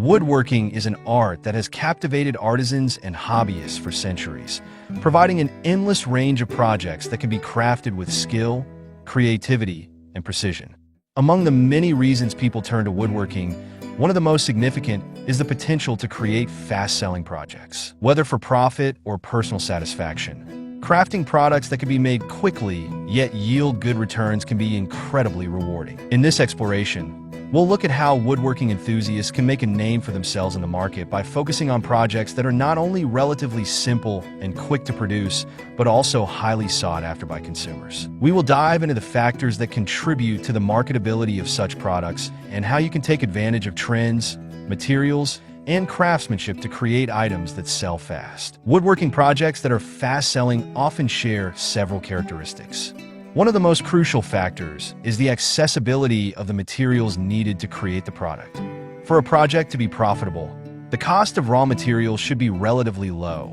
Woodworking is an art that has captivated artisans and hobbyists for centuries, providing an endless range of projects that can be crafted with skill, creativity, and precision. Among the many reasons people turn to woodworking, one of the most significant is the potential to create fast-selling projects. Whether for profit or personal satisfaction, crafting products that can be made quickly yet yield good returns can be incredibly rewarding. In this exploration, we'll look at how woodworking enthusiasts can make a name for themselves in the market by focusing on projects that are not only relatively simple and quick to produce, but also highly sought after by consumers. We will dive into the factors that contribute to the marketability of such products and how you can take advantage of trends, materials, and craftsmanship to create items that sell fast. Woodworking projects that are fast-selling often share several characteristics. One of the most crucial factors is the accessibility of the materials needed to create the product. For a project to be profitable, the cost of raw materials should be relatively low,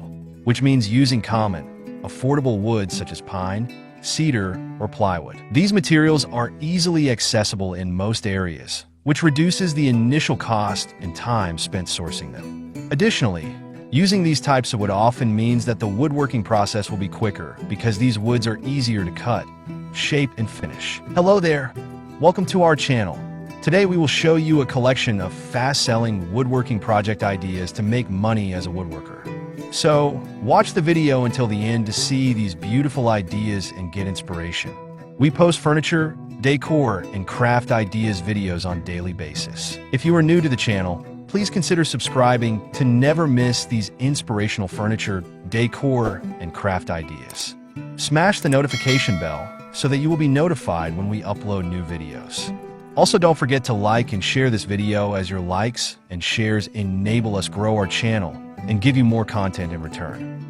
which means using common, affordable woods such as pine, cedar, or plywood. These materials are easily accessible in most areas, which reduces the initial cost and time spent sourcing them. Additionally, using these types of wood often means that the woodworking process will be quicker because these woods are easier to cut, shape, and finish. Hello there! Welcome to our channel. Today we will show you a collection of fast-selling woodworking project ideas to make money as a woodworker. So, watch the video until the end to see these beautiful ideas and get inspiration. We post furniture, decor, and craft ideas videos on a daily basis. If you are new to the channel, please consider subscribing to never miss these inspirational furniture, decor, and craft ideas. Smash the notification bell so that you will be notified when we upload new videos. Also, don't forget to like and share this video, as your likes and shares enable us grow our channel and give you more content in return.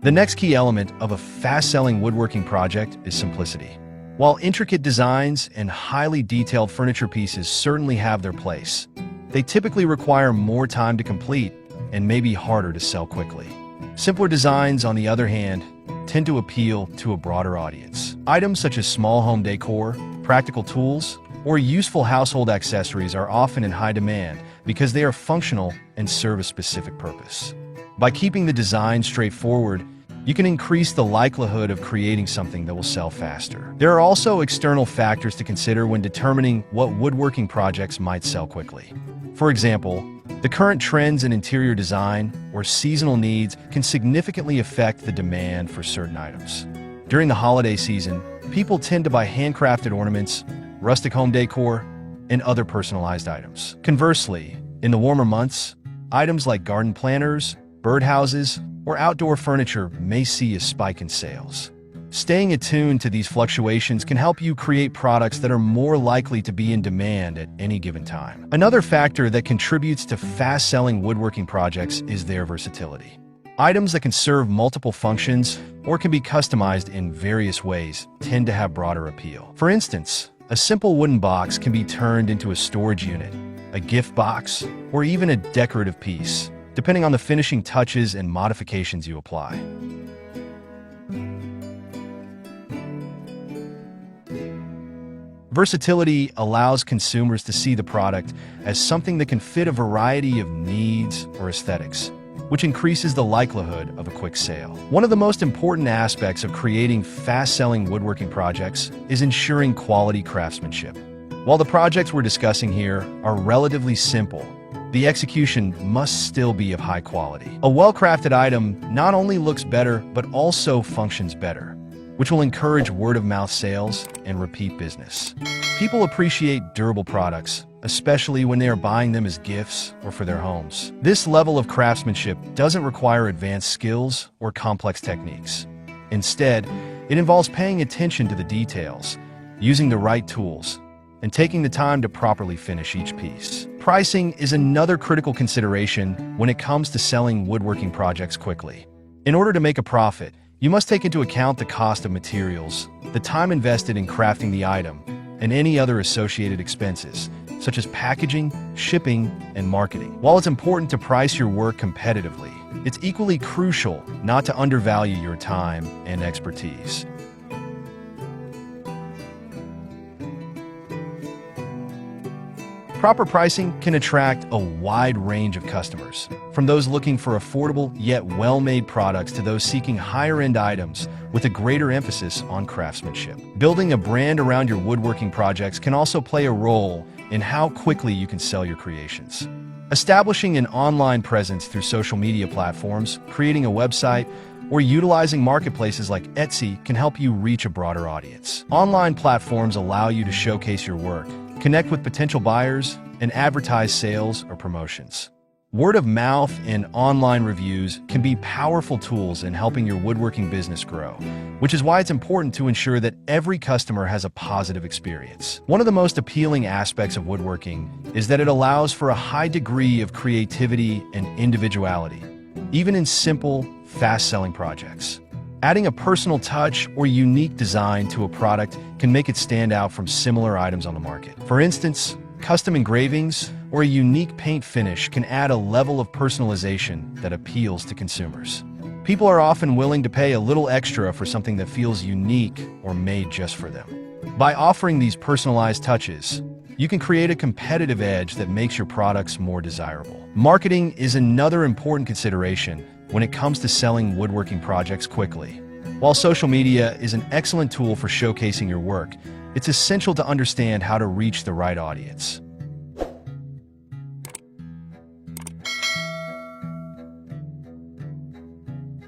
The next key element of a fast-selling woodworking project is simplicity. While intricate designs and highly detailed furniture pieces certainly have their place, they typically require more time to complete and may be harder to sell quickly. Simpler designs, on the other hand, tend to appeal to a broader audience. Items such as small home decor, practical tools, or useful household accessories are often in high demand because they are functional and serve a specific purpose. By keeping the design straightforward, you can increase the likelihood of creating something that will sell faster. There are also external factors to consider when determining what woodworking projects might sell quickly. For example, the current trends in interior design or seasonal needs can significantly affect the demand for certain items. During the holiday season, people tend to buy handcrafted ornaments, rustic home decor, and other personalized items. Conversely, in the warmer months, items like garden planters, birdhouses, or outdoor furniture may see a spike in sales. Staying attuned to these fluctuations can help you create products that are more likely to be in demand at any given time. Another factor that contributes to fast-selling woodworking projects is their versatility. Items that can serve multiple functions or can be customized in various ways tend to have broader appeal. For instance, a simple wooden box can be turned into a storage unit, a gift box, or even a decorative piece, depending on the finishing touches and modifications you apply. Versatility allows consumers to see the product as something that can fit a variety of needs or aesthetics, which increases the likelihood of a quick sale. One of the most important aspects of creating fast-selling woodworking projects is ensuring quality craftsmanship. While the projects we're discussing here are relatively simple, the execution must still be of high quality. A well-crafted item not only looks better, but also functions better, which will encourage word-of-mouth sales and repeat business. People appreciate durable products, especially when they are buying them as gifts or for their homes. This level of craftsmanship doesn't require advanced skills or complex techniques. Instead, it involves paying attention to the details, using the right tools, and taking the time to properly finish each piece. Pricing is another critical consideration when it comes to selling woodworking projects quickly. In order to make a profit, you must take into account the cost of materials, the time invested in crafting the item, and any other associated expenses, such as packaging, shipping, and marketing. While it's important to price your work competitively, it's equally crucial not to undervalue your time and expertise. Proper pricing can attract a wide range of customers, from those looking for affordable yet well-made products to those seeking higher-end items with a greater emphasis on craftsmanship. Building a brand around your woodworking projects can also play a role in how quickly you can sell your creations. Establishing an online presence through social media platforms, creating a website, or utilizing marketplaces like Etsy can help you reach a broader audience. Online platforms allow you to showcase your work, connect with potential buyers, and advertise sales or promotions. Word of mouth and online reviews can be powerful tools in helping your woodworking business grow, which is why it's important to ensure that every customer has a positive experience. One of the most appealing aspects of woodworking is that it allows for a high degree of creativity and individuality, even in simple, fast-selling projects. Adding a personal touch or unique design to a product can make it stand out from similar items on the market. For instance, custom engravings or a unique paint finish can add a level of personalization that appeals to consumers. People are often willing to pay a little extra for something that feels unique or made just for them. By offering these personalized touches, you can create a competitive edge that makes your products more desirable. Marketing is another important consideration when it comes to selling woodworking projects quickly. While social media is an excellent tool for showcasing your work, it's essential to understand how to reach the right audience.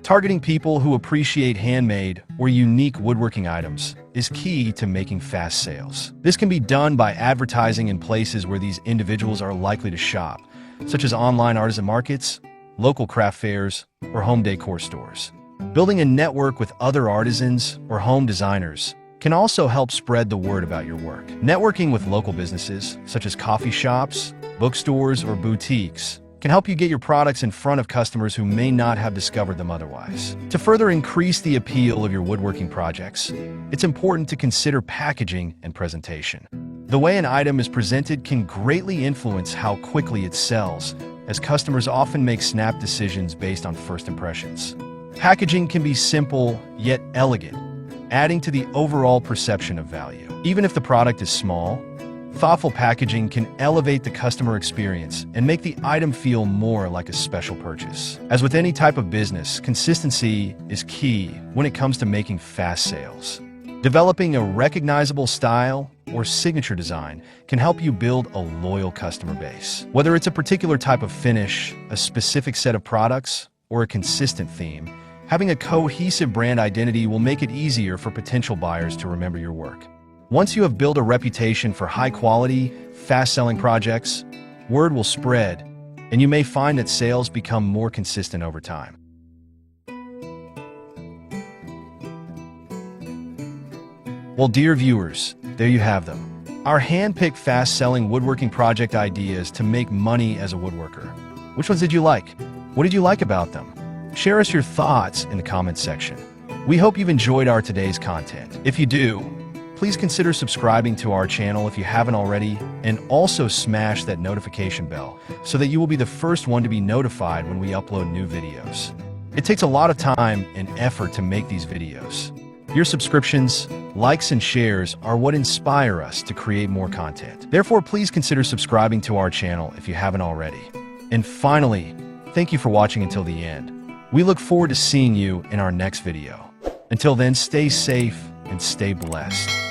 Targeting people who appreciate handmade or unique woodworking items is key to making fast sales. This can be done by advertising in places where these individuals are likely to shop, such as online artisan markets, local craft fairs, or home decor stores. Building a network with other artisans or home designers can also help spread the word about your work. Networking with local businesses, such as coffee shops, bookstores, or boutiques, can help you get your products in front of customers who may not have discovered them otherwise. To further increase the appeal of your woodworking projects, it's important to consider packaging and presentation. The way an item is presented can greatly influence how quickly it sells, as customers often make snap decisions based on first impressions. Packaging can be simple yet elegant, adding to the overall perception of value. Even if the product is small, thoughtful packaging can elevate the customer experience and make the item feel more like a special purchase. As with any type of business, consistency is key when it comes to making fast sales. Developing a recognizable style or signature design can help you build a loyal customer base. Whether it's a particular type of finish, a specific set of products, or a consistent theme, having a cohesive brand identity will make it easier for potential buyers to remember your work. Once you have built a reputation for high-quality, fast-selling projects, word will spread, and you may find that sales become more consistent over time. Well, dear viewers, there you have them. Our hand-picked fast-selling woodworking project ideas to make money as a woodworker. Which ones did you like? What did you like about them? Share us your thoughts in the comments section. We hope you've enjoyed our today's content. If you do, please consider subscribing to our channel if you haven't already, and also smash that notification bell so that you will be the first one to be notified when we upload new videos. It takes a lot of time and effort to make these videos. Your subscriptions, likes, and shares are what inspire us to create more content. Therefore, please consider subscribing to our channel if you haven't already. And finally, thank you for watching until the end. We look forward to seeing you in our next video. Until then, stay safe and stay blessed.